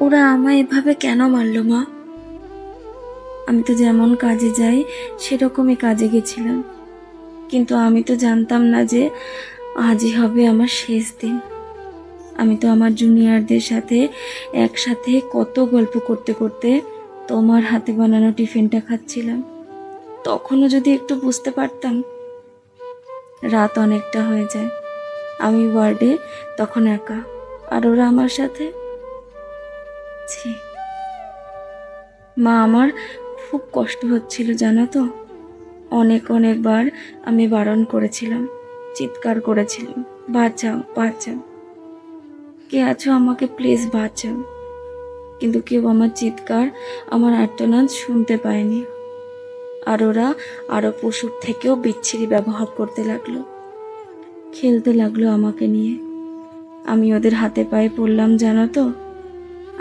ওরা আমায় এভাবে কেন মারলো মা? আমি তো যেমন কাজে যাই সেরকমই কাজে গেছিলাম, কিন্তু আমি তো জানতাম না যে আজই হবে আমার শেষ দিন। আমি তো আমার জুনিয়রদের সাথে একসাথে কত গল্প করতে করতে তোমার হাতে বানানো টিফিনটা খাচ্ছিলাম। তখনও যদি একটু বুঝতে পারতাম। রাত অনেকটা হয়ে যায়, আমি ওয়ার্ডে তখন একা, আর ওরা আমার সাথে। ছি মা, আমার খুব কষ্ট হচ্ছিল জানো তো। অনেক অনেকবার আমি বারণ করেছিলাম, চিৎকার করেছিলাম, বাঁচাও বাঁচাও, কে আছো আমাকে প্লিজ বাঁচাও। কিন্তু কেউ আমার চিৎকার, আমার আর্তনাদ শুনতে পায়নি। আর ওরা আরো পশুর থেকেও বিচ্ছিরি ব্যবহার করতে লাগলো, খেলতে লাগলো আমাকে নিয়ে। আমি ওদের হাতে পায়ে পড়লাম জানো তো।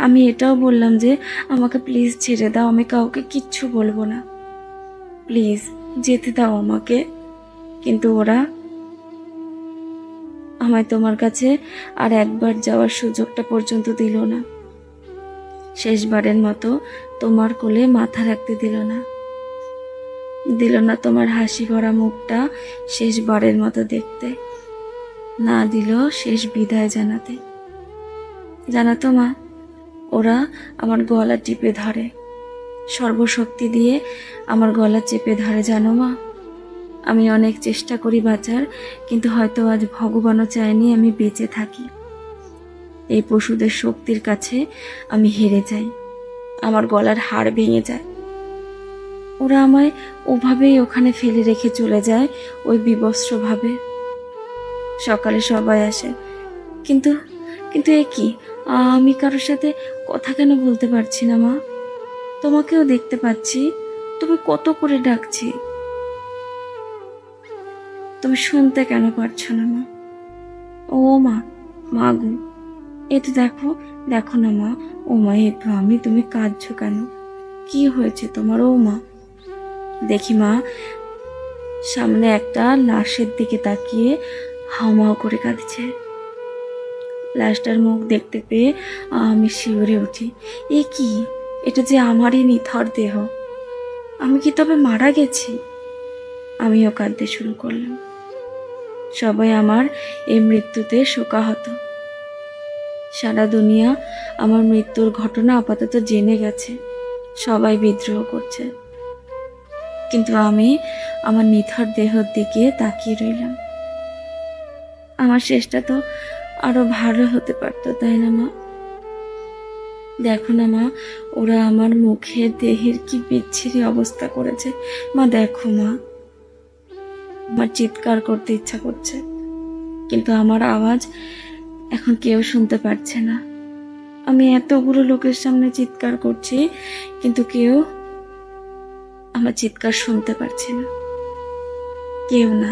আমি এটাও বললাম যে আমাকে প্লিজ ছেড়ে দাও, আমি কাউকে কিচ্ছু বলবো না, প্লিজ যেতে দাও আমাকে। কিন্তু ওরা আমায় তোমার কাছে আর একবার যাওয়ার সুযোগটা পর্যন্ত দিল না। শেষবারের মতো তোমার কোলে মাথা রাখতে দিল না, দিল না তোমার হাসি ভরা মুখটা শেষবারের মতো দেখতে, না দিল শেষ বিদায় জানাতে। জানাতো মা, ওরা আমার গলা টিপে ধরে, সর্বশক্তি দিয়ে আমার গলা চেপে ধরে জানো মা। আমি অনেক চেষ্টা করি বাঁচার, কিন্তু হয়তো আজ ভগবানও চায়নি আমি বেঁচে থাকি। এই পশুদের শক্তির কাছে আমি হেরে যাই, আমার গলার হাড় ভেঙে যায়। ওরা আমায় ওভাবেই ওখানে ফেলে রেখে চলে যায়, ওই বিবস্ত্রভাবে। সকালে সবাই আসে, কিন্তু কিন্তু এ কি, আমি কারোর সাথে কথা কেন বলতে পারছি না মা? তোমাকেও দেখতে পাচ্ছি, তুমি কত করে ডাকছি, তুমি শুনতে কেন পারছো না মা? ও মা, মা গো, এই তো দেখো, দেখো না মা। ও মা, এই তো আমি, তুমি কাঁদছো কেন? কি হয়েছে তোমার? ও মা, দেখি মা, সামনে একটা লাশের দিকে তাকিয়ে হাউমাউ করে কাঁদছে। লাশটার মুখ দেখতে পেয়ে আমি শিউরে উঠি। এ কি, এটা যে আমারই নিথর দেহ। আমি কি তবে মারা গেছি? আমিও কাঁদতে শুরু করলাম। সবাই আমার এই মৃত্যুতে শোকাহত। সারা দুনিয়া আমার মৃত্যুর ঘটনা আপাতত জেনে গেছে, সবাই বিদ্রোহ করছে, কিন্তু আমি আমার নিথর দেহের দিকে তাকিয়ে রইলাম। আমার শেষটা তো আরো ভালো হতে পারতো, তাই না মা? দেখো না মা, ওরা আমার মুখের দেহের কি বিচ্ছিরি অবস্থা করেছে। মা দেখো মা, আমার চিৎকার করতে ইচ্ছা করছে, কিন্তু আমার আওয়াজ এখন কেউ শুনতে পারছে না। আমি এতগুলো লোকের সামনে চিৎকার করছি, কিন্তু কেউ আমার চিৎকার শুনতে পারছে না, কেউ না।